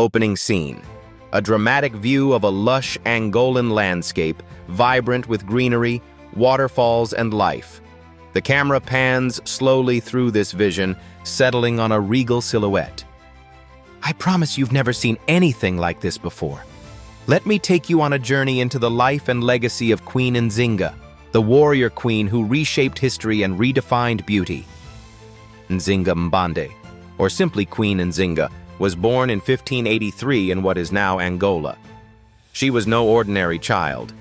Opening scene. A dramatic view of a lush Angolan landscape, vibrant with greenery, waterfalls, and life. The camera pans slowly through this vision, settling on a regal silhouette. I promise you've never seen anything like this before. Let me take you on a journey into the life and legacy of Queen Nzinga, the warrior queen who reshaped history and redefined beauty. Nzinga Mbande, or simply Queen Nzinga, was born in 1583 in what is now Angola. She was no ordinary child.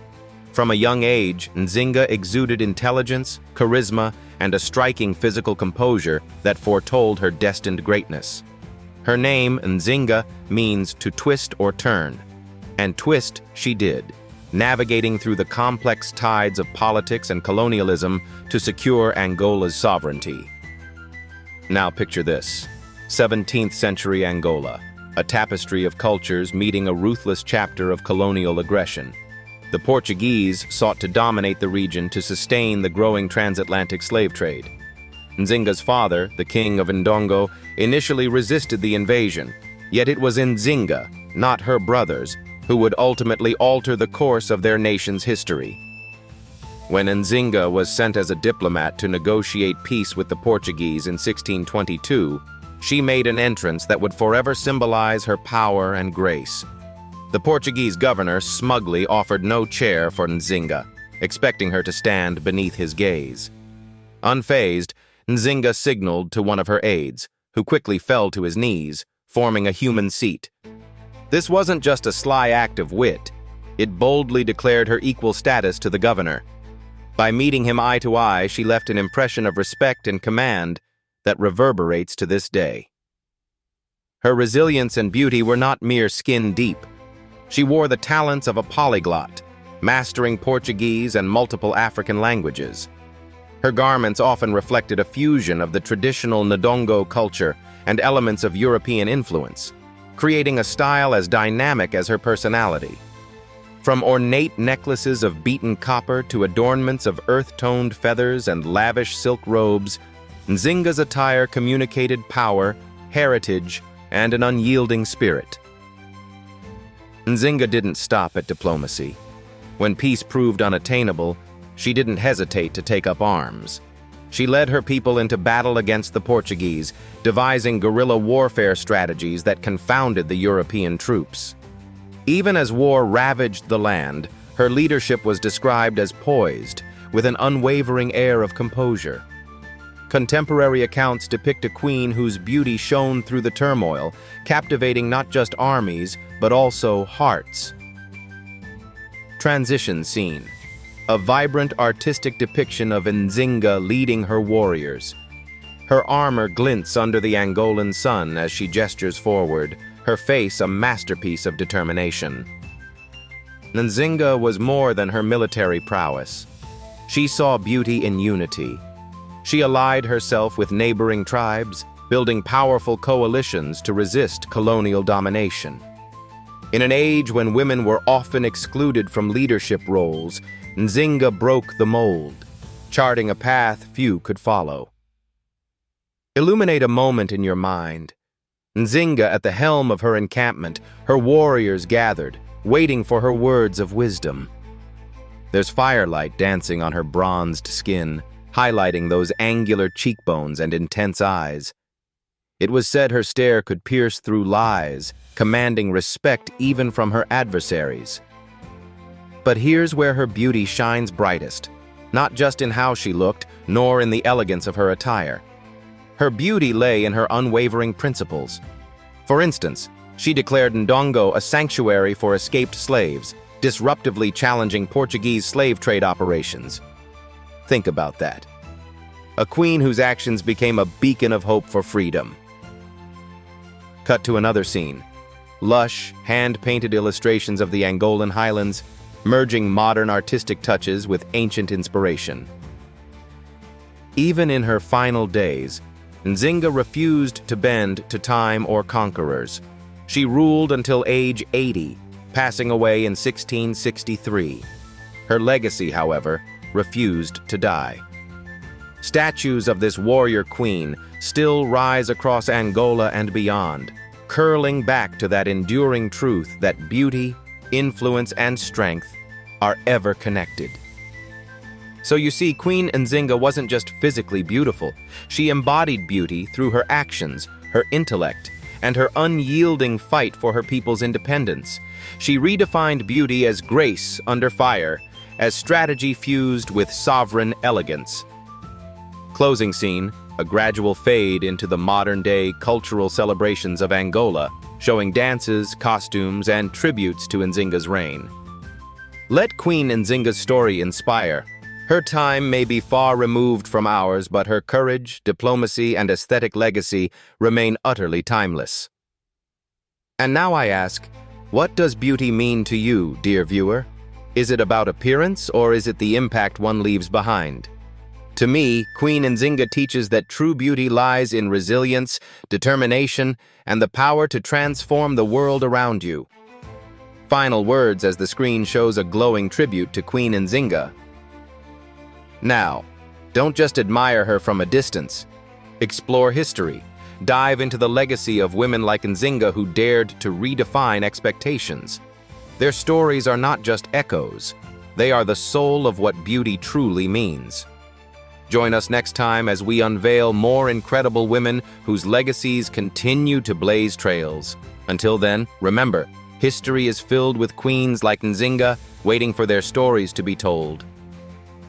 From a young age, Nzinga exuded intelligence, charisma, and a striking physical composure that foretold her destined greatness. Her name, Nzinga, means to twist or turn. And twist she did, navigating through the complex tides of politics and colonialism to secure Angola's sovereignty. Now picture this. 17th century Angola, a tapestry of cultures meeting a ruthless chapter of colonial aggression. The Portuguese sought to dominate the region to sustain the growing transatlantic slave trade. Nzinga's father, the king of Ndongo, initially resisted the invasion, yet it was Nzinga, not her brothers, who would ultimately alter the course of their nation's history. When Nzinga was sent as a diplomat to negotiate peace with the Portuguese in 1622, she made an entrance that would forever symbolize her power and grace. The Portuguese governor smugly offered no chair for Nzinga, expecting her to stand beneath his gaze. Unfazed, Nzinga signaled to one of her aides, who quickly fell to his knees, forming a human seat. This wasn't just a sly act of wit. It boldly declared her equal status to the governor. By meeting him eye to eye, she left an impression of respect and command that reverberates to this day. Her resilience and beauty were not mere skin deep. She wore the talents of a polyglot, mastering Portuguese and multiple African languages. Her garments often reflected a fusion of the traditional Ndongo culture and elements of European influence, creating a style as dynamic as her personality. From ornate necklaces of beaten copper to adornments of earth-toned feathers and lavish silk robes, Nzinga's attire communicated power, heritage, and an unyielding spirit. Nzinga didn't stop at diplomacy. When peace proved unattainable, she didn't hesitate to take up arms. She led her people into battle against the Portuguese, devising guerrilla warfare strategies that confounded the European troops. Even as war ravaged the land, her leadership was described as poised, with an unwavering air of composure. Contemporary accounts depict a queen whose beauty shone through the turmoil, captivating not just armies, but also hearts. Transition scene. A vibrant artistic depiction of Nzinga leading her warriors. Her armor glints under the Angolan sun as she gestures forward, her face a masterpiece of determination. Nzinga was more than her military prowess. She saw beauty in unity. She allied herself with neighboring tribes, building powerful coalitions to resist colonial domination. In an age when women were often excluded from leadership roles, Nzinga broke the mold, charting a path few could follow. Illuminate a moment in your mind. Nzinga at the helm of her encampment, her warriors gathered, waiting for her words of wisdom. There's firelight dancing on her bronzed skin, highlighting those angular cheekbones and intense eyes. It was said her stare could pierce through lies, commanding respect even from her adversaries. But here's where her beauty shines brightest, not just in how she looked, nor in the elegance of her attire. Her beauty lay in her unwavering principles. For instance, she declared Ndongo a sanctuary for escaped slaves, disruptively challenging Portuguese slave trade operations. Think about that. A queen whose actions became a beacon of hope for freedom. Cut to another scene. Lush, hand-painted illustrations of the Angolan highlands, merging modern artistic touches with ancient inspiration. Even in her final days, Nzinga refused to bend to time or conquerors. She ruled until age 80, passing away in 1663. Her legacy, however, refused to die. Statues of this warrior queen still rise across Angola and beyond, curling back to that enduring truth that beauty, influence, and strength are ever connected. So you see, Queen Nzinga wasn't just physically beautiful. She embodied beauty through her actions, her intellect, and her unyielding fight for her people's independence. She redefined beauty as grace under fire, as strategy fused with sovereign elegance. Closing scene, a gradual fade into the modern-day cultural celebrations of Angola, showing dances, costumes, and tributes to Nzinga's reign. Let Queen Nzinga's story inspire. Her time may be far removed from ours, but her courage, diplomacy, and aesthetic legacy remain utterly timeless. And now I ask, what does beauty mean to you, dear viewer? Is it about appearance, or is it the impact one leaves behind? To me, Queen Nzinga teaches that true beauty lies in resilience, determination, and the power to transform the world around you. Final words as the screen shows a glowing tribute to Queen Nzinga. Now, don't just admire her from a distance. Explore history. Dive into the legacy of women like Nzinga who dared to redefine expectations. Their stories are not just echoes. They are the soul of what beauty truly means. Join us next time as we unveil more incredible women whose legacies continue to blaze trails. Until then, remember, history is filled with queens like Nzinga waiting for their stories to be told.